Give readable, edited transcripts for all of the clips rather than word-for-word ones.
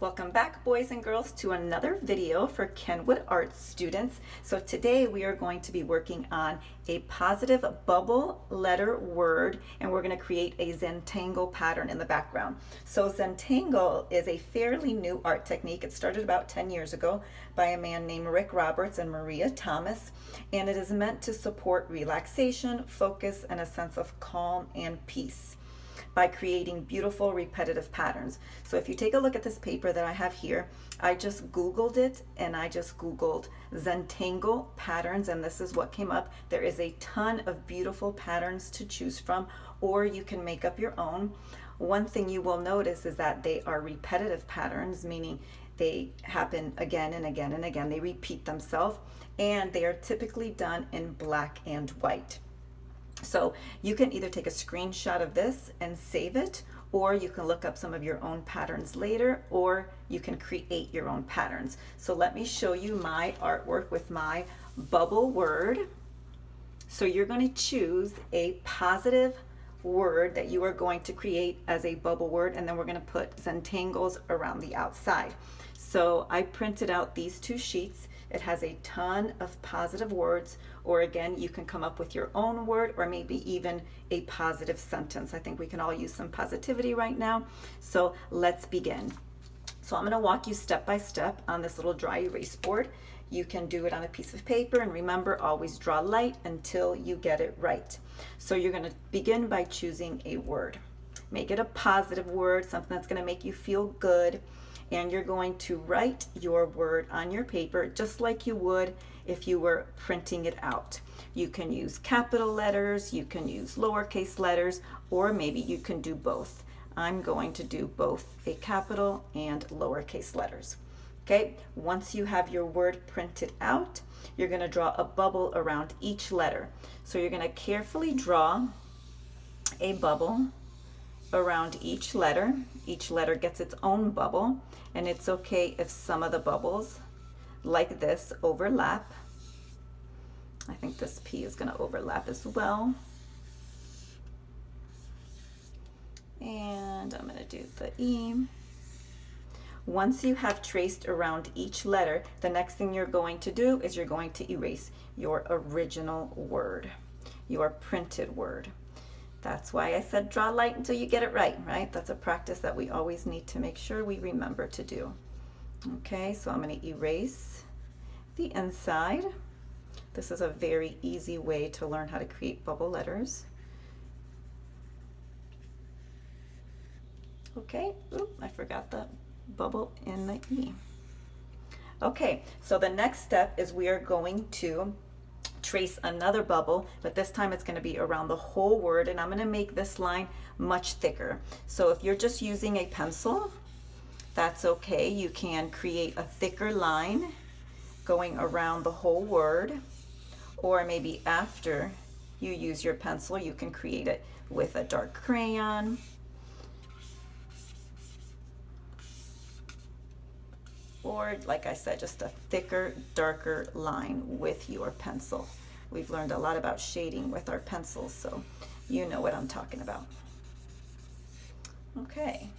Welcome back, boys and girls, to another video for Kenwood Arts students. So today we are going to be working on a positive bubble letter word, and we're going to create a Zentangle pattern in the background. So Zentangle is a fairly new art technique. It started about 10 years ago by a man named Rick Roberts and Maria Thomas, and it is meant to support relaxation, focus, and a sense of calm and peace by creating beautiful repetitive patterns. So if you take a look at this paper that I have here, I just Googled it, and I just Googled Zentangle patterns, and this is what came up. There is a ton of beautiful patterns to choose from, or you can make up your own. One thing you will notice is that they are repetitive patterns, meaning they happen again and again and again. They repeat themselves, and they are typically done in black and white. So you can either take a screenshot of this and save it, or you can look up some of your own patterns later, or you can create your own patterns. So let me show you my artwork with my bubble word. So you're going to choose a positive word that you are going to create as a bubble word, and then we're going to put Zentangles around the outside. So I printed out these two sheets. It has a ton of positive words, or again, you can come up with your own word, or maybe even a positive sentence. I think we can all use some positivity right now. So let's begin. So I'm going to walk you step by step on this little dry erase board. You can do it on a piece of paper, and remember, always draw light until you get it right. So you're going to begin by choosing a word. Make it a positive word, something that's going to make you feel good. And you're going to write your word on your paper just like you would if you were printing it out. You can use capital letters, you can use lowercase letters, or maybe you can do both. I'm going to do both a capital and lowercase letters. Okay, once you have your word printed out, you're going to draw a bubble around each letter. So you're going to carefully draw a bubble around each letter. Each letter gets its own bubble, and it's okay if some of the bubbles like this overlap. I think this P is going to overlap as well. And I'm going to do the E. Once you have traced around each letter, the next thing you're going to do is you're going to erase your original word, your printed word. That's why I said draw light until you get it right, right? That's a practice that we always need to make sure we remember to do. Okay, so I'm going to erase the inside. This is a very easy way to learn how to create bubble letters. Okay, oop, I forgot the bubble in the E. Okay, so the next step is we are going to trace another bubble, but this time it's going to be around the whole word, and I'm going to make this line much thicker. So if you're just using a pencil, that's okay. You can create a thicker line going around the whole word, or maybe after you use your pencil, you can create it with a dark crayon. Or, like I said, just a thicker, darker line with your pencil. We've learned a lot about shading with our pencils, so you know what I'm talking about. Okay.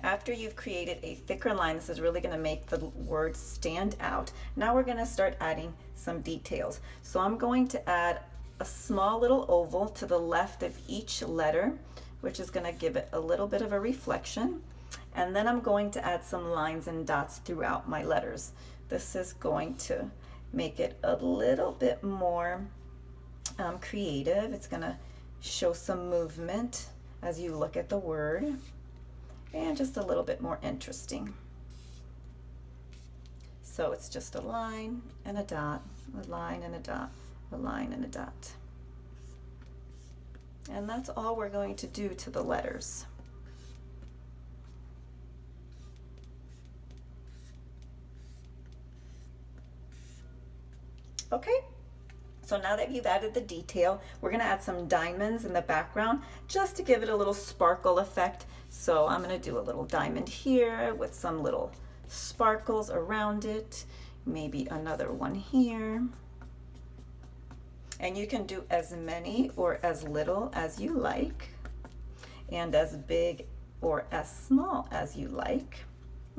After you've created a thicker line, this is really going to make the word stand out. Now we're going to start adding some details. So I'm going to add a small little oval to the left of each letter, which is going to give it a little bit of a reflection. And then I'm going to add some lines and dots throughout my letters. This is going to make it a little bit more creative. It's going to show some movement as you look at the word, and just a little bit more interesting. So it's just a line and a dot, a line and a dot, a line and a dot. And that's all we're going to do to the letters. Okay, so now that you've added the detail, we're going to add some diamonds in the background just to give it a little sparkle effect. So I'm going to do a little diamond here with some little sparkles around it, maybe another one here. And you can do as many or as little as you like. and as big or as small as you like.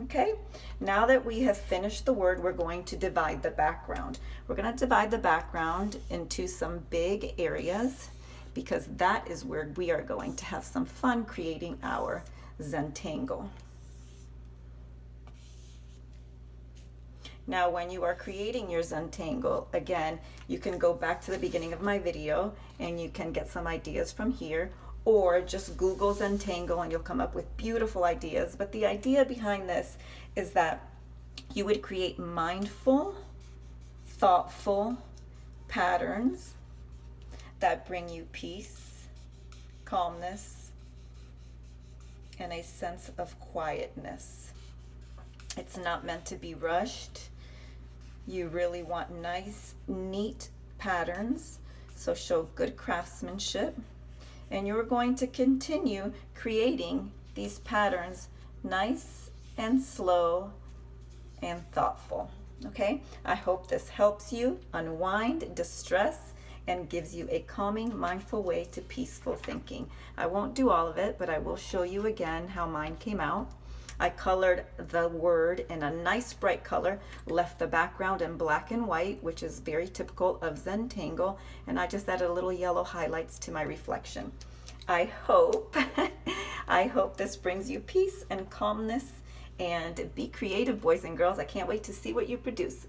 Okay, now that we have finished the word, we're going to divide the background. We're going to divide the background into some big areas because that is where we are going to have some fun creating our Zentangle. Now, when you are creating your Zentangle, again, you can go back to the beginning of my video and you can get some ideas from here, or just Google Zentangle and you'll come up with beautiful ideas. But the idea behind this is that you would create mindful, thoughtful patterns that bring you peace, calmness, and a sense of quietness. It's not meant to be rushed. You really want nice, neat patterns, so show good craftsmanship. And you're going to continue creating these patterns nice and slow and thoughtful. Okay, I hope this helps you unwind distress and gives you a calming, mindful way to peaceful thinking. I won't do all of it, but I will show you again how mine came out. I colored the word in a nice bright color, left the background in black and white, which is very typical of Zentangle, and I just added a little yellow highlights to my reflection. I hope this brings you peace and calmness, and be creative, boys and girls. I can't wait to see what you produce.